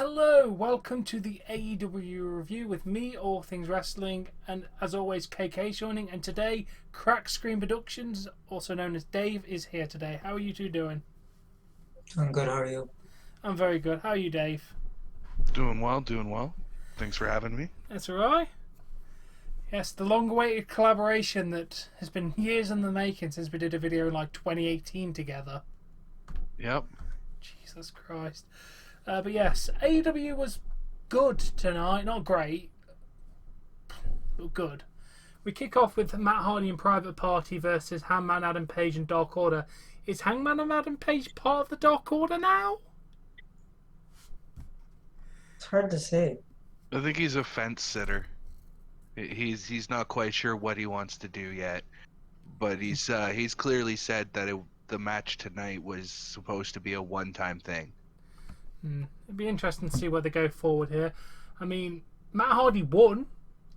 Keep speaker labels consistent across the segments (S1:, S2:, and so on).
S1: Hello, welcome to the AEW review with me, All Things Wrestling, and as always, KK joining. And today, Crack Screen Productions, also known as Dave, is here today. How are you two doing?
S2: I'm good, how are you?
S1: I'm very good. How are you, Dave?
S3: Doing well, doing well. Thanks for having me.
S1: That's alright. Yes, the long-awaited collaboration that has been years in the making since we did a video in like 2018 together.
S3: Yep.
S1: Jesus Christ. But yes, AEW was good tonight. Not great, but good. We kick off with Matt Hardy and Private Party versus Hangman Adam Page and Dark Order. Is Hangman and Adam Page part of the Dark Order now?
S2: It's hard to say.
S3: I think he's a fence sitter. He's not quite sure what he wants to do yet, but he's clearly said that the match tonight was supposed to be a one-time thing.
S1: It'd be interesting to see where they go forward here. I mean, Matt Hardy won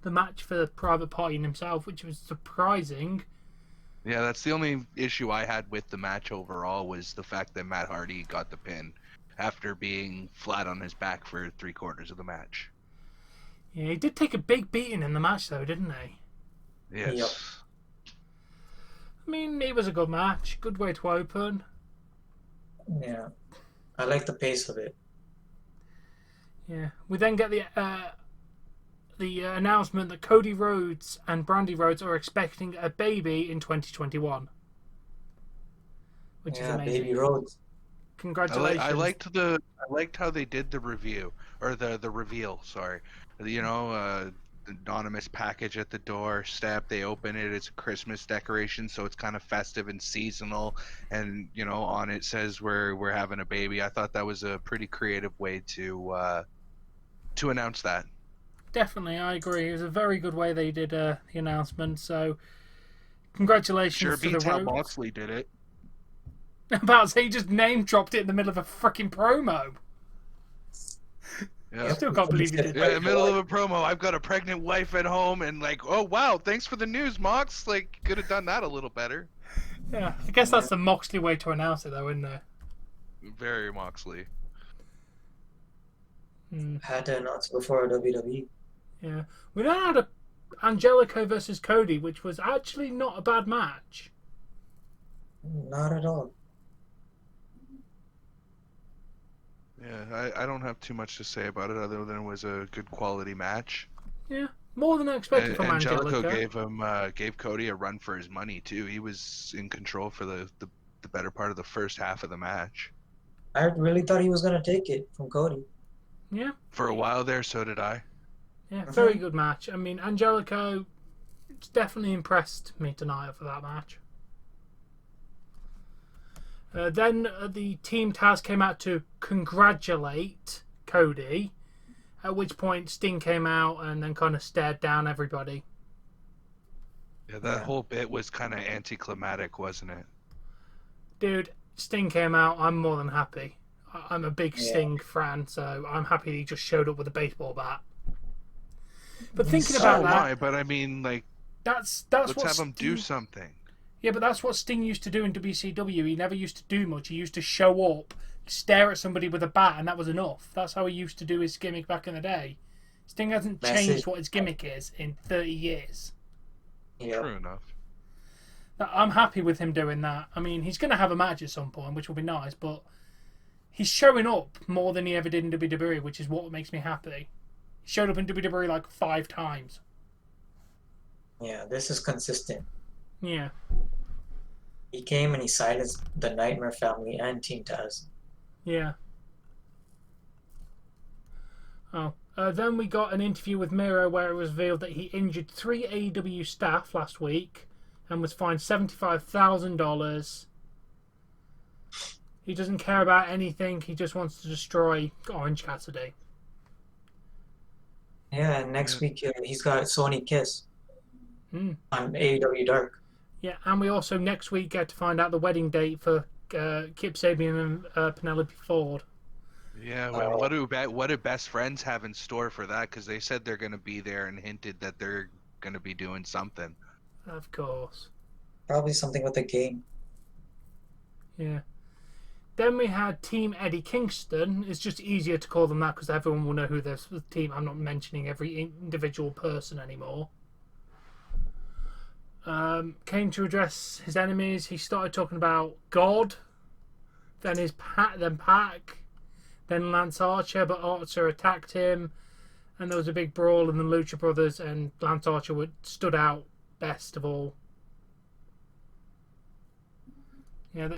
S1: the match for the Private Party and himself, which was surprising.
S3: Yeah, that's the only issue I had with the match overall was the fact that Matt Hardy got the pin after being flat on his back for 3/4 of the match.
S1: Yeah, he did take a big beating in the match, though, didn't he?
S3: Yes.
S2: Yep.
S1: I mean, it was a good match. Good way to open.
S2: Yeah. I like the pace of it.
S1: Yeah. We then get the announcement that Cody Rhodes and Brandy Rhodes are expecting a baby in 2021. Which is amazing.
S2: Baby Rhodes.
S1: Congratulations.
S3: I liked how they did the review or the reveal. Sorry, the anonymous package at the doorstep. They open it. It's a Christmas decoration, so it's kind of festive and seasonal. And on it says we're having a baby. I thought that was a pretty creative way to announce that.
S1: Definitely, I agree. It was a very good way they did the announcement. So, congratulations
S3: Sure
S1: to the
S3: beats how
S1: Rhodes.
S3: Moxley did it.
S1: About to say he just name dropped it in the middle of a freaking promo.
S3: Yeah.
S1: I still can't believe he did
S3: Yeah,
S1: that.
S3: in the middle of a promo, I've got a pregnant wife at home, and oh wow, thanks for the news, Mox. Could have done that a little better.
S1: Yeah, I guess that's the Moxley way to announce it, though, isn't it?
S3: Very Moxley.
S2: Had to announce it before WWE.
S1: Yeah, we then had a Angelico versus Cody, which was actually not a bad match.
S2: Not at all.
S3: Yeah, I don't have too much to say about it other than it was a good quality match.
S1: Yeah, more than I expected from
S3: Angelico
S1: Angelico.
S3: gave Cody a run for his money too. He was in control for the better part of the first half of the match.
S2: I really thought he was going to take it from Cody.
S1: Yeah.
S3: For a while there, so did I.
S1: Yeah, very good match. I mean, Angelico definitely impressed me tonight for that match. Then the Team Taz came out to congratulate Cody, at which point Sting came out and then kind of stared down everybody.
S3: Yeah, that whole bit was kind of anticlimactic, wasn't it?
S1: Dude, Sting came out. I'm more than happy. I'm a big Sting fan, so I'm happy he just showed up with a baseball bat. But thinking about that,
S3: but I mean,
S1: that's
S3: let's
S1: what
S3: have him do something.
S1: Yeah, but that's what Sting used to do in WCW. He never used to do much. He used to show up, stare at somebody with a bat, and that was enough. That's how he used to do his gimmick back in the day. Sting hasn't changed what his gimmick is in 30 years.
S2: Yeah.
S3: True enough.
S1: I'm happy with him doing that. I mean, he's going to have a match at some point, which will be nice, but he's showing up more than he ever did in WWE, which is what makes me happy. He showed up in WWE like 5 times.
S2: Yeah, this is consistent.
S1: Yeah.
S2: He came and he silenced the Nightmare Family and Team Taz.
S1: Yeah. Oh. Then we got an interview with Miro where it was revealed that he injured 3 AEW staff last week and was fined $75,000. He doesn't care about anything. He just wants to destroy Orange Cassidy.
S2: Yeah, and next week he's got Sony Kiss on AEW Dark.
S1: Yeah, and we also next week get to find out the wedding date for Kip Sabian and Penelope Ford.
S3: Yeah, well, what do best friends have in store for that? Because they said they're going to be there and hinted that they're going to be doing something.
S1: Of course.
S2: Probably something with a game.
S1: Yeah. Then we had Team Eddie Kingston. It's just easier to call them that because everyone will know who this team. I'm not mentioning every individual person anymore. Came to address his enemies. He started talking about God, then Pac, then Lance Archer, but Archer attacked him, and there was a big brawl, and the Lucha Brothers and Lance Archer stood out best of all. Yeah,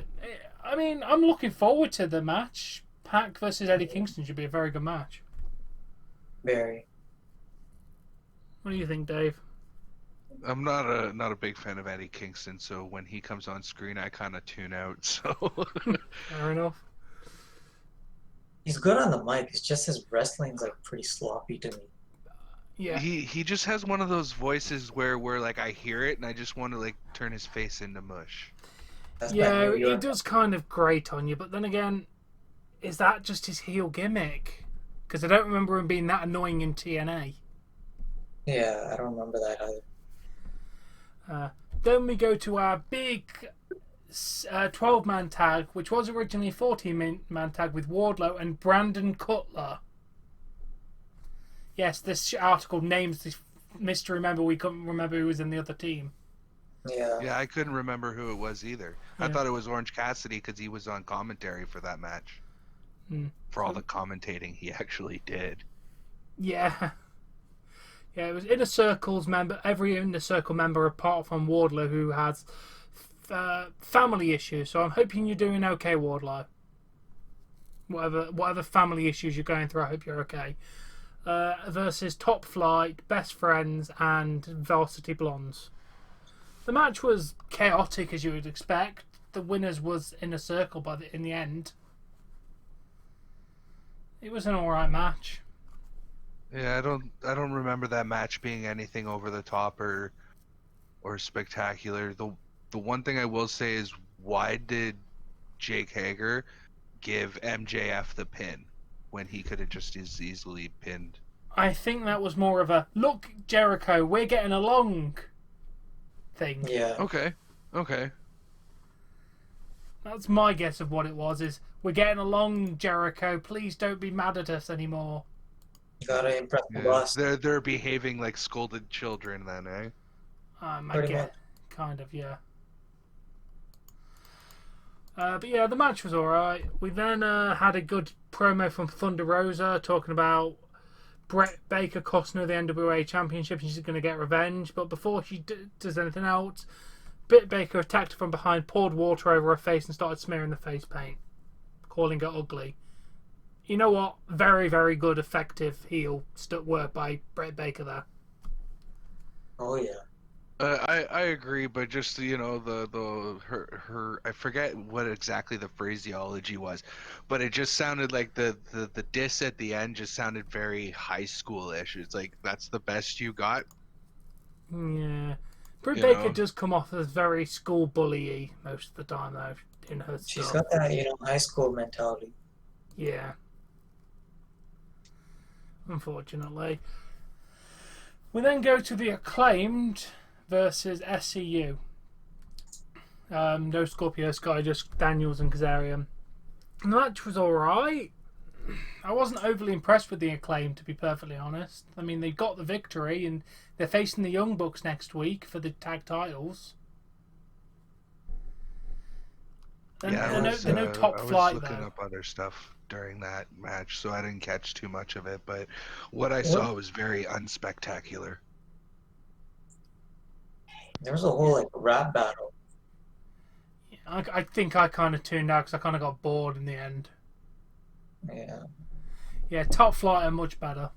S1: I mean, I'm looking forward to the match. Pac versus Eddie Kingston should be a very good match.
S2: Very.
S1: What do you think, Dave?
S3: I'm not a big fan of Eddie Kingston, so when he comes on screen, I kind of tune out. So
S1: Fair enough.
S2: He's good on the mic. It's just his wrestling's like pretty sloppy to me.
S1: Yeah.
S3: he just has one of those voices where like I hear it and I just want to like turn his face into mush.
S1: Yeah, he does kind of grate on you, but then again, is that just his heel gimmick? Because I don't remember him being that annoying in TNA.
S2: Yeah, I don't remember that either.
S1: Then we go to our big 12-man tag, which was originally a 14-man tag with Wardlow and Brandon Cutler. Yes, this article names this mystery member. We couldn't remember who was in the other team.
S2: Yeah,
S3: I couldn't remember who it was either.
S1: Yeah.
S3: I thought it was Orange Cassidy because he was on commentary for that match. For all the commentating he actually did.
S1: Yeah. Yeah, it was Inner Circle's member, every Inner Circle member apart from Wardlow who has family issues. So I'm hoping you're doing okay, Wardlow. Whatever family issues you're going through, I hope you're okay. Versus Top Flight, Best Friends, and Varsity Blondes. The match was chaotic as you would expect. The winners was Inner Circle in the end. It was an alright match.
S3: Yeah, I don't remember that match being anything over the top or spectacular. The one thing I will say is, why did Jake Hager give MJF the pin when he could have just as easily pinned?
S1: I think that was more of a, look, Jericho, we're getting along thing.
S2: Yeah.
S3: Okay.
S1: That's my guess of what it was, is we're getting along, Jericho, please don't be mad at us anymore.
S2: You gotta impress the boss.
S3: They're behaving like scolded children then, eh?
S1: I guess, kind of, yeah. But yeah, the match was alright. We then had a good promo from Thunder Rosa talking about Brett Baker costing her the NWA Championship and she's going to get revenge. But before she does anything else, Britt Baker attacked her from behind, poured water over her face and started smearing the face paint, calling her ugly. You know what? Very, very good, effective heel work by Britt Baker there.
S2: Oh yeah.
S3: I agree, but just her I forget what exactly the phraseology was, but it just sounded like the diss at the end just sounded very high schoolish. It's like, that's the best you got.
S1: Yeah, Britt Baker does come off as very school bully-y most of the time though in her stuff.
S2: She's got that high school mentality.
S1: Yeah. Unfortunately, we then go to the Acclaimed versus SCU. No Scorpio Sky, just Daniels and Kazarian. The match was alright. I wasn't overly impressed with the Acclaim, to be perfectly honest. I mean, they got the victory and they're facing the Young Bucks next week for the tag titles. And
S3: Yeah,
S1: they're no Top Flight,
S3: I was looking
S1: though.
S3: up other stuff during that match, so I didn't catch too much of it, but what I saw was very unspectacular.
S2: There was a whole rap battle.
S1: I think I kind of tuned out because I kind of got bored in the end.
S2: Yeah.
S1: Yeah, Top Flight are much better.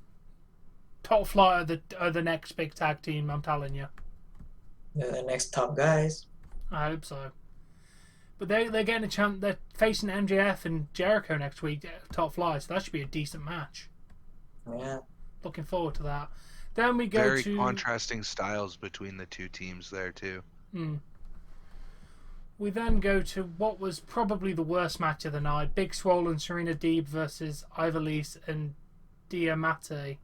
S1: Top Flight are the next big tag team, I'm telling you.
S2: They're the next top guys.
S1: I hope so. But they're getting a chance. They're facing MJF and Jericho next week, Top Flight, so that should be a decent match.
S2: Yeah.
S1: Looking forward to that. Then we go
S3: Very
S1: to
S3: contrasting styles between the two teams there too.
S1: We then go to what was probably the worst match of the night: Big Swole and Serena Deeb versus Ivelisse and Diamante.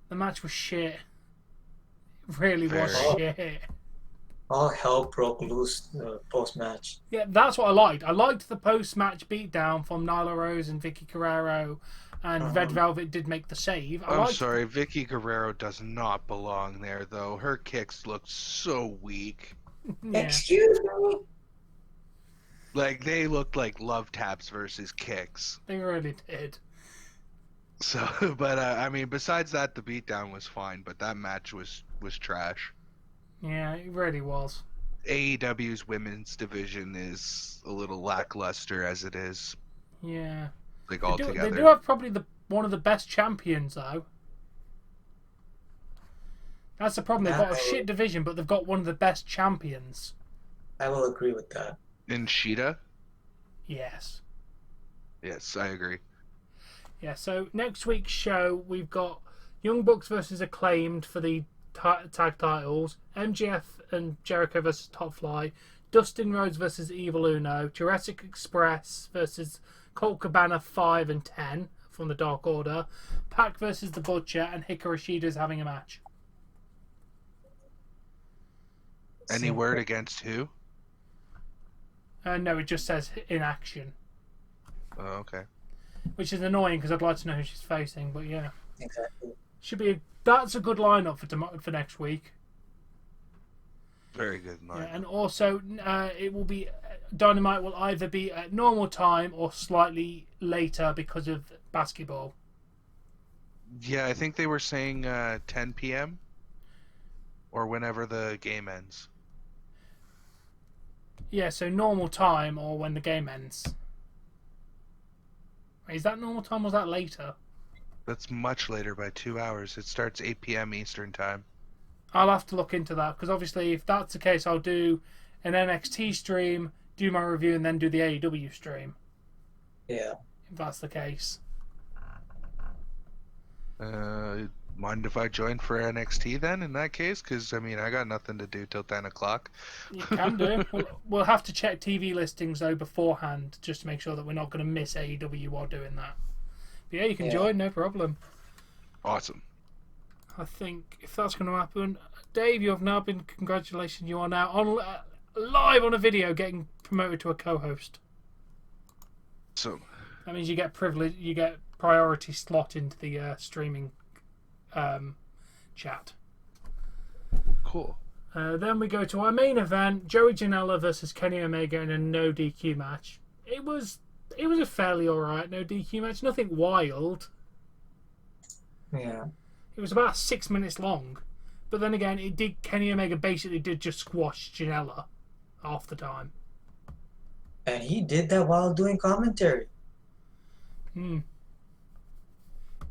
S1: The match was shit. It really was shit.
S2: all hell broke loose post match.
S1: Yeah, that's what I liked. I liked the post-match beatdown from Nyla Rose and Vicky Guerrero, and Red Velvet did make the save.
S3: I'm sorry, Vicky Guerrero does not belong there, though. Her kicks looked so weak.
S1: Yeah.
S2: Excuse me.
S3: Like, they looked like love taps versus kicks.
S1: They really did.
S3: So, but I mean, besides that, the beatdown was fine, but that match was trash.
S1: Yeah, it really was.
S3: AEW's women's division is a little lackluster as it is.
S1: Yeah.
S3: Like,
S1: They
S3: altogether.
S1: do have probably one of the best champions, though. That's the problem. They've got a shit division, but they've got one of the best champions.
S2: I will agree with that.
S3: In Sheeta?
S1: Yes.
S3: Yes, I agree.
S1: Yeah, so next week's show, we've got Young Bucks versus Acclaimed for the tag titles, MGF and Jericho versus Top Fly, Dustin Rhodes versus Evil Uno, Jurassic Express versus Colt Cabana 5 and 10 from the Dark Order, Pac versus The Butcher, and Hikaru Shida's having a match.
S3: Any word against who?
S1: No, it just says in action.
S3: Oh, okay.
S1: Which is annoying because I'd like to know who she's facing, but yeah.
S2: Exactly.
S1: That's a good lineup for next week.
S3: Very good night.
S1: Yeah, and also, it will be Dynamite will either be at normal time or slightly later because of basketball.
S3: Yeah, I think they were saying 10 p.m. or whenever the game ends.
S1: Yeah, so normal time or when the game ends. Is that normal time or was that later?
S3: That's much later by 2 hours. It starts 8 p.m. Eastern time.
S1: I'll have to look into that because obviously if that's the case, I'll do an NXT stream, do my review, and then do the AEW stream.
S2: Yeah.
S1: If that's the case.
S3: Mind if I join for NXT then in that case? Because, I mean, I got nothing to do till 10 o'clock.
S1: You can do. We'll have to check TV listings though beforehand just to make sure that we're not going to miss AEW while doing that. But yeah, you can join, no problem.
S3: Awesome.
S1: I think if that's going to happen, Dave, you have now been congratulations. You are now on live on a video, getting promoted to a co-host.
S3: So
S1: that means you get privilege. You get priority slot into the streaming chat.
S3: Cool.
S1: Then we go to our main event: Joey Janela versus Kenny Omega in a no DQ match. It was a fairly alright no DQ match. Nothing wild.
S2: Yeah.
S1: It was about 6 minutes long, but then again, Kenny Omega basically did just squash Janela half the time.
S2: And he did that while doing commentary.
S1: Yeah,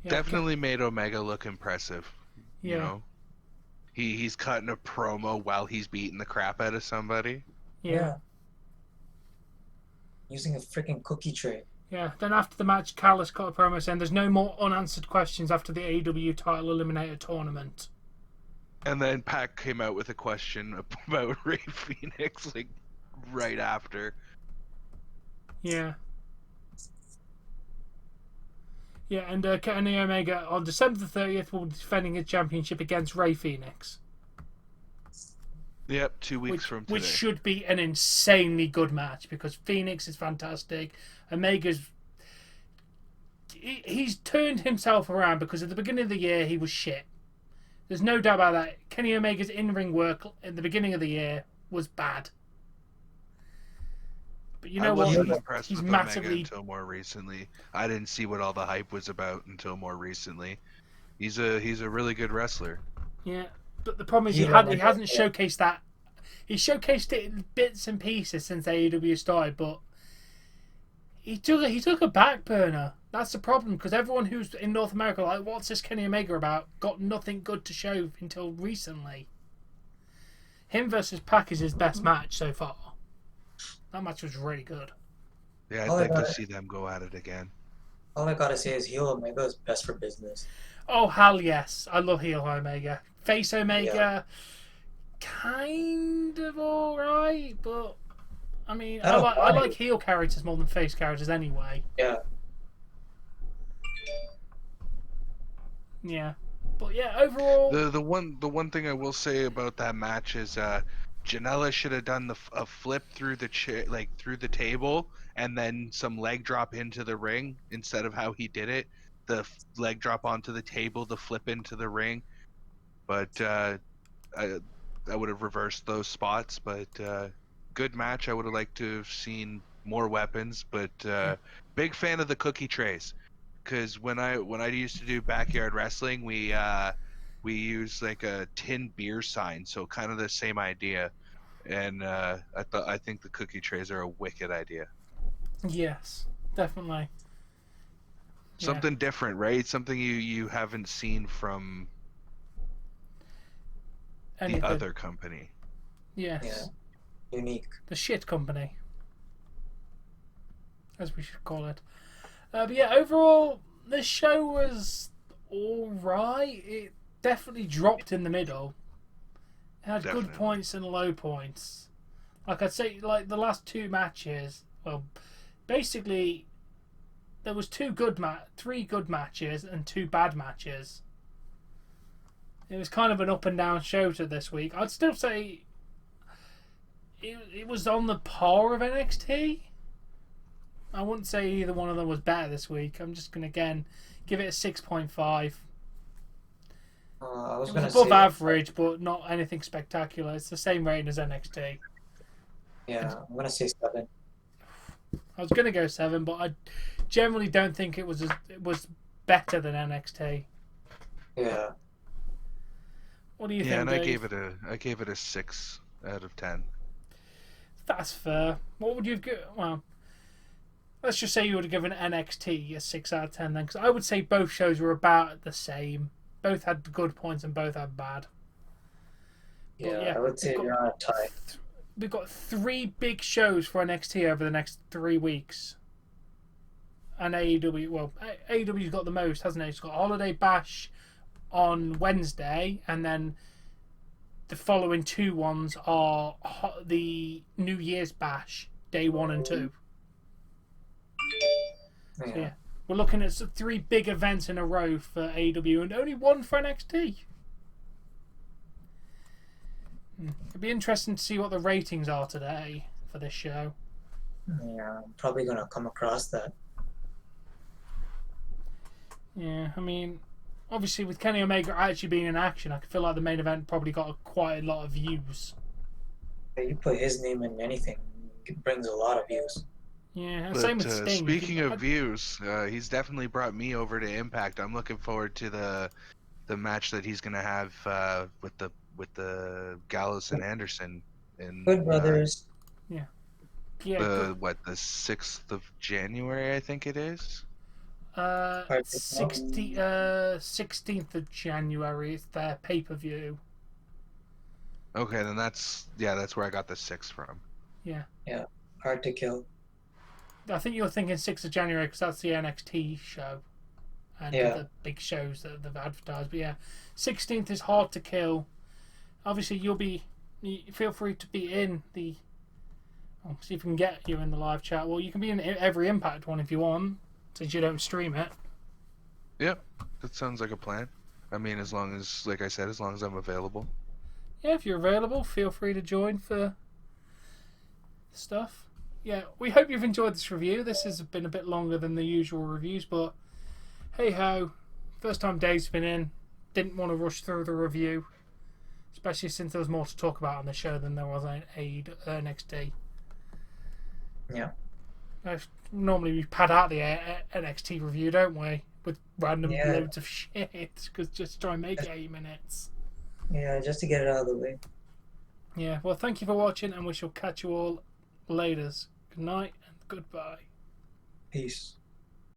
S3: Definitely made Omega look impressive.
S1: Yeah.
S3: You know? He's cutting a promo while he's beating the crap out of somebody.
S1: Yeah.
S2: Using a freaking cookie tray.
S1: Yeah, then after the match, Callis cut a promo saying there's no more unanswered questions after the AEW title eliminator tournament.
S3: And then Pac came out with a question about Rey Fenix, like, right after.
S1: Yeah. Yeah, and Kenny Omega on December the 30th will be defending his championship against Rey Fenix.
S3: Yep, 2 weeks from today.
S1: Which should be an insanely good match because Phoenix is fantastic. Omega's... He's turned himself around because at the beginning of the year he was shit. There's no doubt about that. Kenny Omega's in-ring work at the beginning of the year was bad. But you know what?
S3: He's massively... Omega until more recently. I didn't see what all the hype was about until more recently. He's a really good wrestler.
S1: Yeah, but the problem is he hasn't showcased that. He showcased it in bits and pieces since AEW started, but he took a back burner. That's the problem because everyone who's in North America like, what's this Kenny Omega about? Got nothing good to show until recently. Him versus Pac is his best match so far. That match was really good.
S3: Yeah, I'd like to see them go at it again.
S2: All I gotta say is heel Omega is best for business.
S1: Oh, hell yes. I love heel Omega. Face Omega, kind of alright, but I mean, I like heel characters more than face characters anyway.
S2: Yeah.
S1: Yeah. But yeah, overall...
S3: The one thing I will say about that match is Janela should have done a flip through the chair, like through the table, and then some leg drop into the ring instead of how he did it. The leg drop onto the table, the flip into the ring. But I would have reversed those spots. But good match. I would have liked to have seen more weapons. But big fan of the cookie trays, because when I used to do backyard wrestling, we used like a tin beer sign, so kind of the same idea. And I think the cookie trays are a wicked idea.
S1: Yes, definitely. Yeah.
S3: Something different, right? Something you haven't seen from
S1: Anything.
S3: the other company.
S1: Yes.
S2: Yeah. Unique.
S1: The shit company, as we should call it. But yeah, overall, this show was alright. It definitely dropped in the middle. It had good points and low points. Like I'd say, like the last two matches, well, basically, there was three good matches and two bad matches. It was kind of an up and down show to this week. I'd still say it was on the par of NXT. I wouldn't say either one of them was better this week. I'm just going to, again, give it a 6.5.
S2: I was
S1: It
S2: going
S1: was
S2: to
S1: above
S2: say
S1: average, but not anything spectacular. It's the same rating as NXT.
S2: Yeah, I'm going to say 7.
S1: I was going to go 7, but I generally don't think it was better than NXT.
S2: Yeah.
S1: What do you think?
S3: Yeah, and
S1: Dave?
S3: I gave it a 6 out of 10.
S1: That's fair. What would you give? Well, let's just say you would have given NXT a 6 out of 10 then, because I would say both shows were about the same. Both had good points and both had bad.
S2: Yeah, I would say you're on a tie.
S1: We've got 3 big shows for NXT over the next 3 weeks. And AEW, well, AEW's got the most, hasn't it? It's got Holiday Bash on Wednesday, and then the following 2 ones are the New Year's Bash, day 1 and 2.
S2: Yeah.
S1: So, yeah. We're looking at 3 big events in a row for AEW and only 1 for NXT. It'd be interesting to see what the ratings are today for this show.
S2: Yeah, I'm probably going to come across that.
S1: Yeah, I mean, obviously with Kenny Omega actually being in action, I feel like the main event probably got quite a lot of views.
S2: Yeah, you put his name in anything, it brings a lot of views.
S1: Yeah,
S3: But,
S1: same with Sting.
S3: Speaking of views, he's definitely brought me over to Impact. I'm looking forward to the match that he's gonna have with the Gallows and Anderson in
S2: Good brothers.
S1: Yeah,
S3: the 6th of January, I think it is.
S1: 16th of January. It's their pay-per-view.
S3: Okay, then that's where I got the 6 from.
S1: Yeah.
S2: Yeah, Hard to Kill.
S1: I think you're thinking 6th of January because that's the NXT show and the big shows that they've advertised. But yeah, 16th is Hard to Kill. Obviously, feel free to be in the. I'll see if we can get you in the live chat. Well, you can be in every Impact one if you want, since you don't stream it.
S3: Yep, that sounds like a plan. I mean, as long as, like I said, as long as I'm available.
S1: Yeah, if you're available, feel free to join for stuff. Yeah, we hope you've enjoyed this review. This has been a bit longer than the usual reviews, but hey ho, first time Dave's been in. Didn't want to rush through the review, especially since there was more to talk about on the show than there was on NXT.
S2: Yeah.
S1: Normally we pad out the NXT review, don't we? With random loads of shit, because just try and make it 8 minutes.
S2: Yeah, just to get it out of the way.
S1: Yeah, well, thank you for watching, and we shall catch you all later. Good night and goodbye.
S2: Peace.